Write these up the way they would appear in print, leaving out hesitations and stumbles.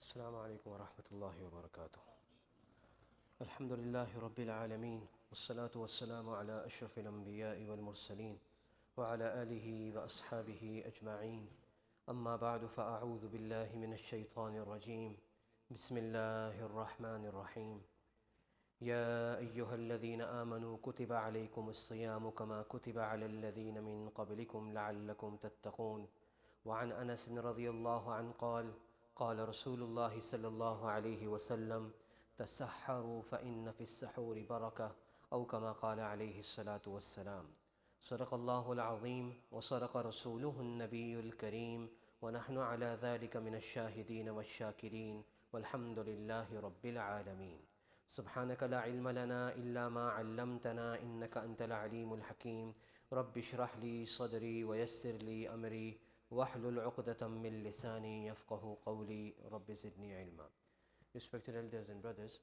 السلام عليكم ورحمة الله وبركاته. الحمد لله رب العالمين، والصلاة والسلام على أشرف الأنبياء والمرسلين وعلى آله وأصحابه أجمعين. أما بعد، فأعوذ بالله من الشيطان الرجيم. بسم الله الرحمن الرحيم. يا أيها الذين آمنوا كتب عليكم الصيام كما كتب على الذين من قبلكم لعلكم تتقون. وعن أنس رضي الله عنه قال: قال رسول الله صلى الله عليه وسلم: تسحروا فإن في السحور بركة، أو كما قال عليه الصلاة والسلام. صدق الله العظيم وصدق رسوله النبي الكريم، ونحن على ذلك من الشاهدين والشاكرين، والحمد لله رب العالمين. سبحانك لا علم لنا إلا ما علمتنا إنك أنت العليم الحكيم. رب اشرح لي صدري ويسر لي أمري واحلل عقدة من لساني يفقه قولي رب زدني علما. Respected elders and brothers,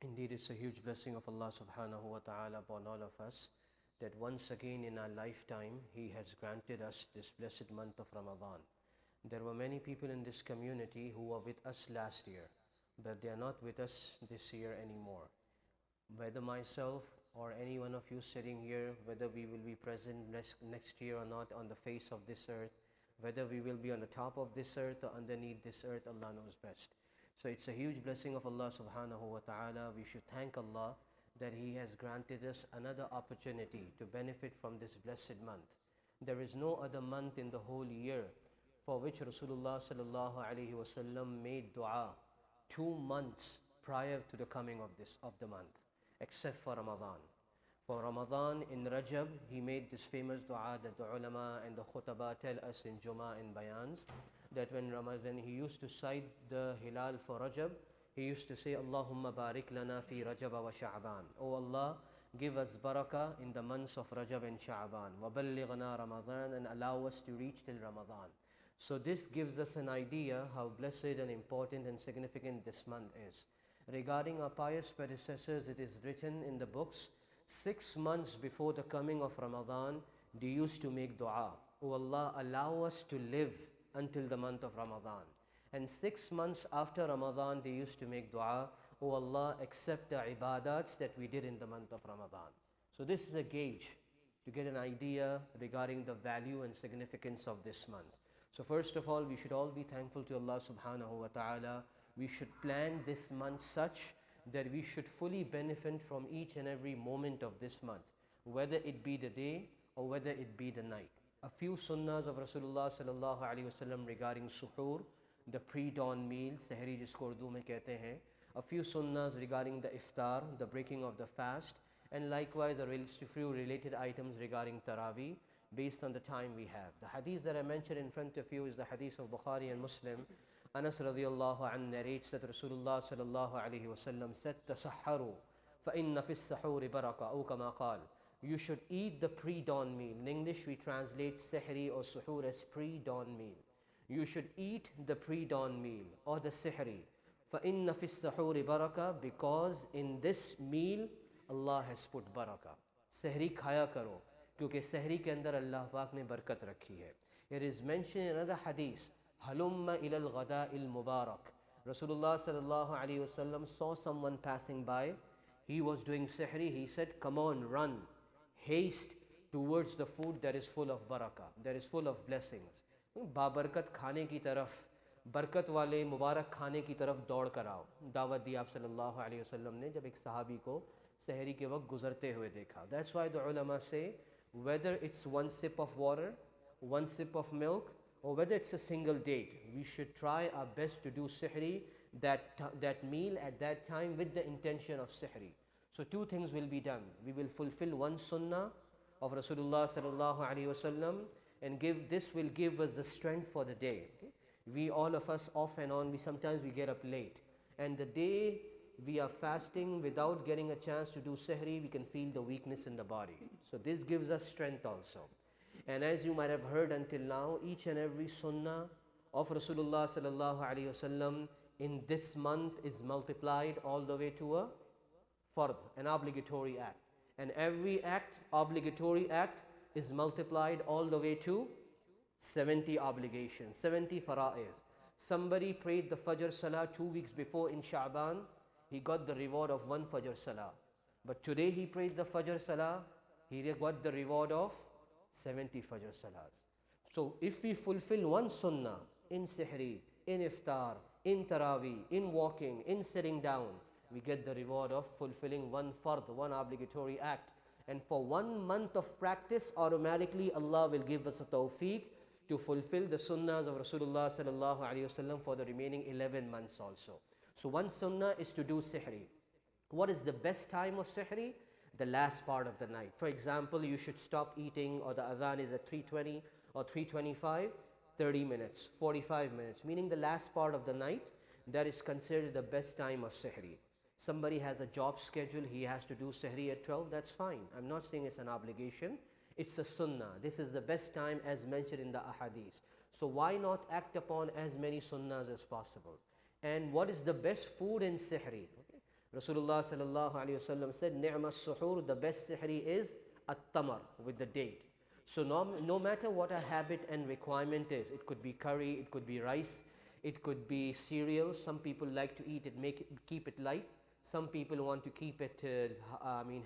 indeed it's a huge blessing of Allah subhanahu wa ta'ala upon all of us that once again in our lifetime He has granted us this blessed month of Ramadan. There were many people in this community who were with us last year, but they are not with us this year anymore. Whether myself or any one of you sitting here, whether we will be present next year or not on the face of this earth, whether we will be on the top of this earth or underneath this earth, Allah knows best. So it's a huge blessing of Allah subhanahu wa ta'ala. We should thank Allah that He has granted us another opportunity to benefit from this blessed month. There is no other month in the whole year for which Rasulullah sallallahu alaihi wasallam made dua 2 months prior to the coming of the month, except for Ramadan. For Ramadan in Rajab, he made this famous dua that the ulama and the khutaba tell us in Jummah and bayans, that when he used to cite the hilal for Rajab, he used to say, Allahumma barik lana fi Rajab wa Sha'ban. Oh Allah, give us barakah in the months of Rajab and Sha'ban. Wa ballighna Ramadan, and allow us to reach till Ramadan. So this gives us an idea how blessed and important and significant this month is. Regarding our pious predecessors, it is written in the books, 6 months before the coming of Ramadan, they used to make dua. Oh Allah, allow us to live until the month of Ramadan. And 6 months after Ramadan, they used to make dua. Oh Allah, accept the ibadats that we did in the month of Ramadan. So this is a gauge to get an idea regarding the value and significance of this month. So first of all, we should all be thankful to Allah subhanahu wa ta'ala. We should plan this month such that we should fully benefit from each and every moment of this month, whether it be the day or whether it be the night. A few sunnahs of Rasulullah sallallahu alaihi wasallam regarding suhoor, the pre-dawn meal, sehri jisko Urdu mein kehte hain. A few sunnahs regarding the iftar, the breaking of the fast, and likewise a few related items regarding tarawih based on the time we have. The hadith that I mentioned in front of you is the hadith of Bukhari and Muslim. Anas radiyallahu anhu narrates that Rasulullah sallallahu alayhi wasallam said, "Tasahharu, fa inna fi as-sahuri baraka," or kama qal. You should eat the pre-dawn meal. In English, we translate sehri or suhoor as pre-dawn meal. You should eat the pre-dawn meal or the sehri. Fa inna fi as-sahuri baraka, because in this meal Allah has put baraka. Sehri khaya karo, क्योंकि सहरी के अंदर अल्लाह पाक ने बरकत रखी है. It is mentioned in another hadith, halumma ilal ghada il mubarak. Rasulullah sallallahu alaihi wasallam saw someone passing by. He was doing sihri. He said, come on, run, haste towards the food that is full of barakah, that is full of blessings. बाबरकत खाने की तरफ, बरकत वाले मुबारक खाने की तरफ दौड़ कर आओ. दावत दी आप सल्लल्लाहु अलैहि वसल्लम ने जब एक सहाबी को सहरी के वक्त गुजरते हुए देखा. That's why the ulama say, whether it's one sip of water, one sip of milk, or whether it's a single date, we should try our best to do sihri, that meal at that time, with the intention of sihri. So 2 things will be done. We will fulfill one sunnah of Rasulullah sallallahu alaihi wasallam, and this will give us the strength for the day. Okay? We, all of us, off and on, sometimes we get up late, and the day we are fasting without getting a chance to do sehri, we can feel the weakness in the body. So this gives us strength also. And as you might have heard until now, each and every sunnah of Rasulullah sallallahu alaihi wasallam in this month is multiplied all the way to a fard, an obligatory act. And every obligatory act is multiplied all the way to 70 obligations, 70 fara'id. Somebody prayed the Fajr Salah 2 weeks before in Sha'ban, he got the reward of 1 Fajr Salah. But today he prayed the Fajr Salah, he got the reward of 70 Fajr Salahs. So if we fulfill one sunnah in Sihri, in Iftar, in Taraweeh, in walking, in sitting down, we get the reward of fulfilling one fard, one obligatory act. And for 1 month of practice, automatically Allah will give us a tawfiq to fulfill the sunnahs of Rasulullah sallallahu alaihi wasallam for the remaining 11 months also. So one sunnah is to do Sihri. What is the best time of Sihri? The last part of the night. For example, you should stop eating, or the adhan is at 3:20 or 3:25, 30 minutes, 45 minutes, meaning the last part of the night. That is considered the best time of Sihri. Somebody has a job schedule, he has to do Sihri at 12, that's fine. I'm not saying it's an obligation, it's a sunnah. This is the best time as mentioned in the ahadith. So why not act upon as many sunnahs as possible? And what is the best food in Sihri? Rasulullah sallallahu alayhi wasallam said, Ni'ma suhoor, the best Sihri is at-tamar, with the date. So no matter what our habit and requirement is, it could be curry, it could be rice, it could be cereal. Some people like to eat it, keep it light. Some people want to keep it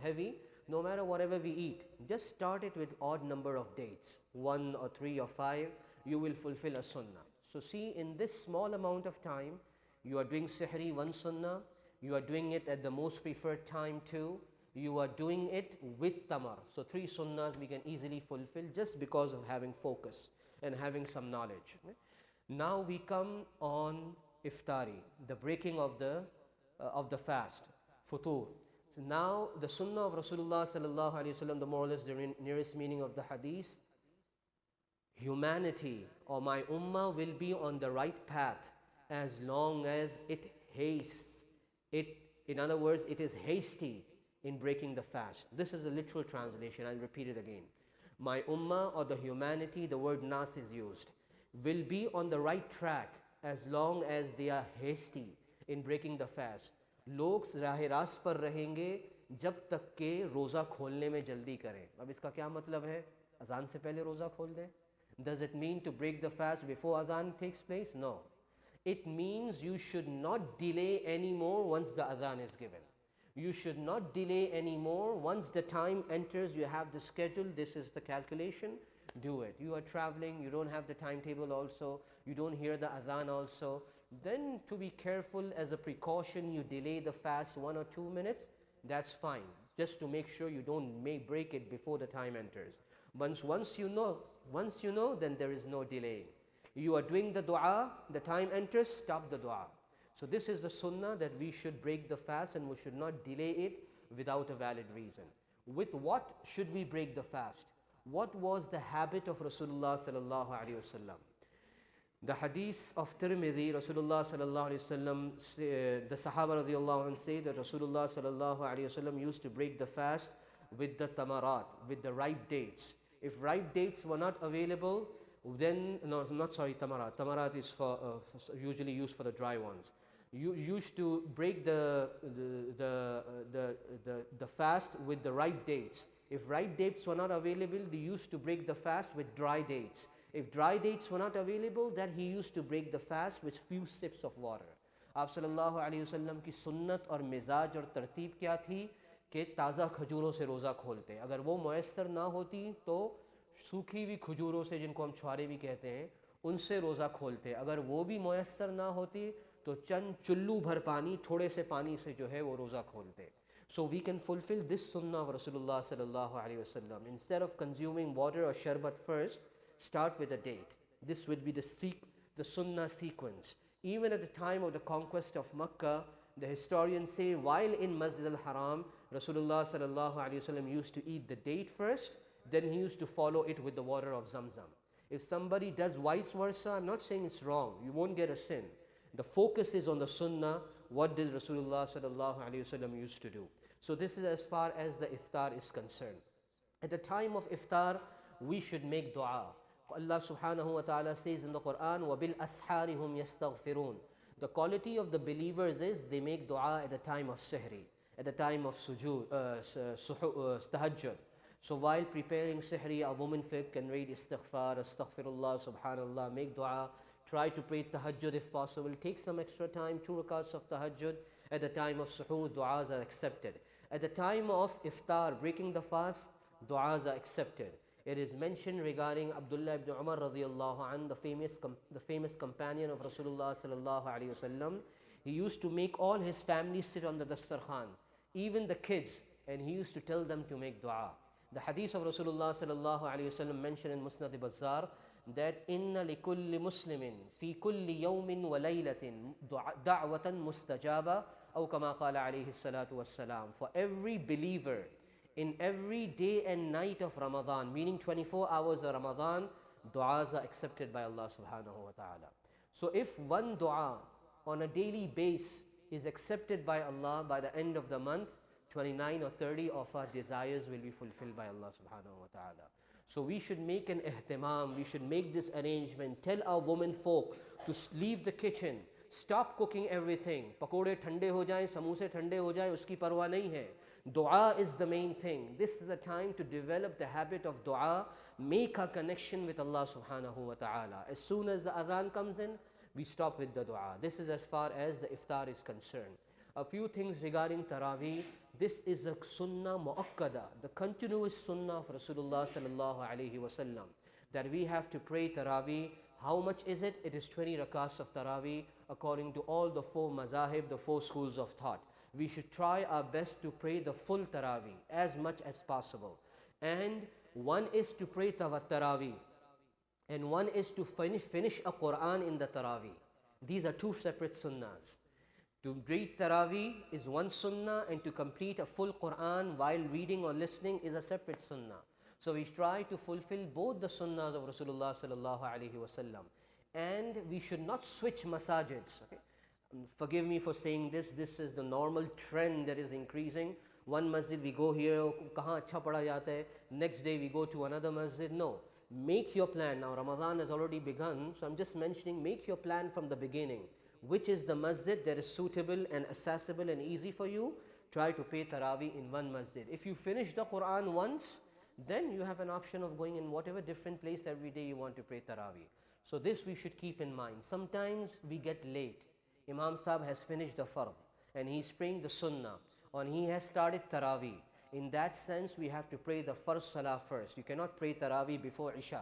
heavy. No matter whatever we eat, just start it with odd number of dates, 1 or 3 or 5, you will fulfill a sunnah. So see, in this small amount of time, you are doing Sihri, one sunnah, you are doing it at the most preferred time too, you are doing it with tamar. So 3 sunnahs we can easily fulfill just because of having focus and having some knowledge. Now we come on iftari, the breaking of the fast, futur. So now the sunnah of Rasulullah sallallahu alaihi wasallam, the more or less the nearest meaning of the hadith, humanity or my ummah will be on the right path as long as it hastes. In other words, it is hasty in breaking the fast. This is a literal translation, I'll repeat it again. My ummah or the humanity, the word nas is used, will be on the right track as long as they are hasty in breaking the fast. लोग राह रास्त पर रहेंगे जब तक के रोज़ा खोलने में जल्दी करें. अब इसका क्या मतलब है? अजान से पहले रोज़ा खोल दें? Does it mean to break the fast before azan takes place? No. It means you should not delay anymore once the adhan is given. You should not delay anymore. Once the time enters, you have the schedule, this is the calculation, do it. You are traveling, you don't have the timetable also, you don't hear the adhan also. Then to be careful, as a precaution, you delay the fast 1 or 2 minutes, that's fine. Just to make sure you don't break it before the time enters. Once you know, then there is no delay. You are doing the dua, the time enters, stop the dua. So this is the sunnah, that we should break the fast and we should not delay it without a valid reason. With what should we break the fast? What was the habit of Rasulullah sallallahu alaihi wasallam? The hadith of Tirmidhi, Rasulullah sallallahu alaihi wasallam, the Sahaba radiyallahu anhu say that Rasulullah sallallahu alaihi wasallam used to break the fast with the tamarat, with the ripe dates. If ripe dates were not available, then tamarat. Tamarat is usually used for the dry ones. You used to break the fast with the ripe dates. If ripe dates were not available, they used to break the fast with dry dates. If dry dates were not available, then he used to break the fast with few sips of water. आप सल्लल्लाहु अलैहि वसल्लम की सुन्नत और मिजाज और तरतीब क्या थी कि ताज़ा खजूरों से रोज़ा खोलते. अगर वो मुयस्सर ना होती तो सूखी हुई खजूरों से, जिनको हम छुआरे भी कहते हैं, उनसे रोज़ा खोलते. अगर वो भी मुयस्सर ना होती तो चंद चुल्लू भर पानी, थोड़े से पानी से जो है वो रोज़ा खोलते. So we can fulfill this sunnah of Rasulullah sallallahu alaihi wasallam. Instead of consuming water or sharbat first, start with a date. This would be the sunnah sequence. Even at the time of the conquest of Makkah, the historians say while in Masjid al-Haram, Rasulullah sallallahu alaihi wasallam used to eat the date first, then he used to follow it with the water of Zamzam. If somebody does vice versa, I'm not saying it's wrong, you won't get a sin. The focus is on the sunnah. What did Rasulullah sallallahu alaihi wasallam used to do? So this is as far as the iftar is concerned. At the time of iftar, we should make dua. Allah subhanahu wa ta'ala says in the Quran, وَبِالْأَسْحَارِ هُمْ يَسْتَغْفِرُونَ. The quality of the believers is they make dua at the time of sihri, at the time of tahajjud. So while preparing sihri, a woman can read istighfar, astaghfirullah, subhanallah, make dua, Try to pray tahajjud if possible. Take some extra time, 2 rakats of tahajjud. At the time of suhoor, du'as are accepted. At the time of iftar, breaking the fast, du'as are accepted. It is mentioned regarding Abdullah ibn Umar radiallahu an, the famous companion of Rasulullah sallallahu alayhi wasallam. He used to make all his family sit on the dastarkhan, even the kids, and he used to tell them to make dua. The hadith of Rasulullah sallallahu alayhi wasallam mentioned in Musnad Bazzar that inna likulli muslimin fi kulli yawmin wa laylatin da'watan mustajaba, aw kama qala alayhi salatu wassalam. For every believer, in every day and night of Ramadan, meaning 24 hours of Ramadan, du'as are accepted by Allah subhanahu wa ta'ala. So if one dua on a daily base is accepted by Allah, by the end of the month, 29 or 30 of our desires will be fulfilled by Allah subhanahu wa ta'ala. So we should make an ihtimam, we should make this arrangement, tell our women folk to leave the kitchen, stop cooking everything. Pakode thande ho jaye, samoose thande ho jaye, uski parwah nahi hai. Dua is the main thing. This is a time to develop the habit of dua, make a connection with Allah subhanahu wa ta'ala. As soon as the azan comes in, we stop with the dua. This is as far as the iftar is concerned. A few things regarding Taraweeh. This is a sunnah mu'akkada, the continuous sunnah of Rasulullah sallallahu alayhi wasallam, that we have to pray Taraweeh. How much is it? It is 20 rakats of Taraweeh according to all the 4 mazahib, the 4 schools of thought. We should try our best to pray the full Taraweeh as much as possible. And one is to pray Taraweeh, and one is to finish a Quran in the Taraweeh. These are 2 separate sunnahs. To read Taraweeh is one sunnah, and to complete a full Quran while reading or listening is a separate sunnah. So we try to fulfill both the sunnahs of Rasulullah sallallahu alaihi wasallam. And we should not switch masajids. Okay? Forgive me for saying this. This is the normal trend that is increasing. One masjid we go here, kahan acha pada jata hai. Next day we go to another masjid. No. Make your plan. Now Ramadan has already begun, so I'm just mentioning, make your plan from the beginning. Which is the masjid that is suitable and accessible and easy for you? Try to pay Taraweeh in one masjid. If you finish the Quran once, then you have an option of going in whatever different place every day you want to pray Taraweeh. So this we should keep in mind. Sometimes we get late. Imam Sahib has finished the fard and he's praying the sunnah, or he has started Taraweeh. In that sense, we have to pray the first salah first. You cannot pray Taraweeh before Isha.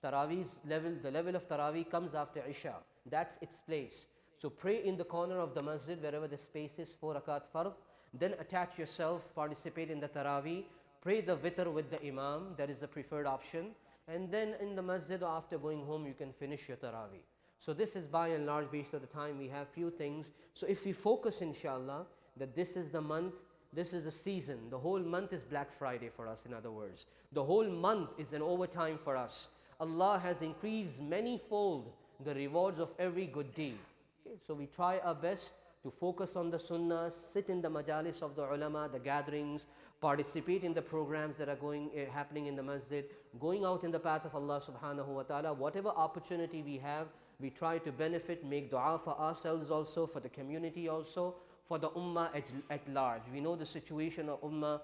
Taraweeh's level, the level of Taraweeh comes after Isha. That's its place. So pray in the corner of the masjid wherever the space is, 4 rakat fard. Then attach yourself, participate in the Taraweeh. Pray the witr with the Imam, that is the preferred option. And then in the masjid or after going home, you can finish your Taraweeh. So this is by and large based on the time. We have few things. So if we focus inshallah that this is the month, this is the season. The whole month is Black Friday for us, in other words. The whole month is an overtime for us. Allah has increased many-fold the rewards of every good deed. Okay? So we try our best to focus on the sunnah, sit in the majalis of the ulama, the gatherings, participate in the programs that are happening in the masjid, going out in the path of Allah subhanahu wa ta'ala. Whatever opportunity we have, we try to benefit, make dua for ourselves also, for the community also, for the ummah at large. We know the situation of ummah.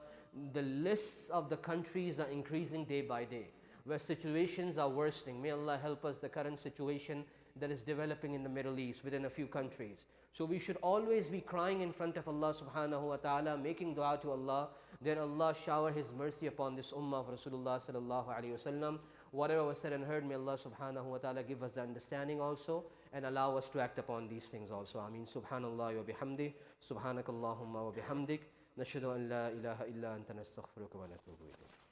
The lists of the countries are increasing day by day, where situations are worsening. May Allah help us, the current situation that is developing in the Middle East within a few countries. So we should always be crying in front of Allah subhanahu wa ta'ala, making dua to Allah, that Allah shower His mercy upon this ummah of Rasulullah sallallahu alayhi wa sallam. Whatever was said and heard, may Allah subhanahu wa ta'ala give us the understanding also, and allow us to act upon these things also. Ameen. Subhanallah wa bihamdi, subhanakallahumma wa bihamdik, nashhadu an la ilaha illa anta nastaghfiruka wa natubu ilayk.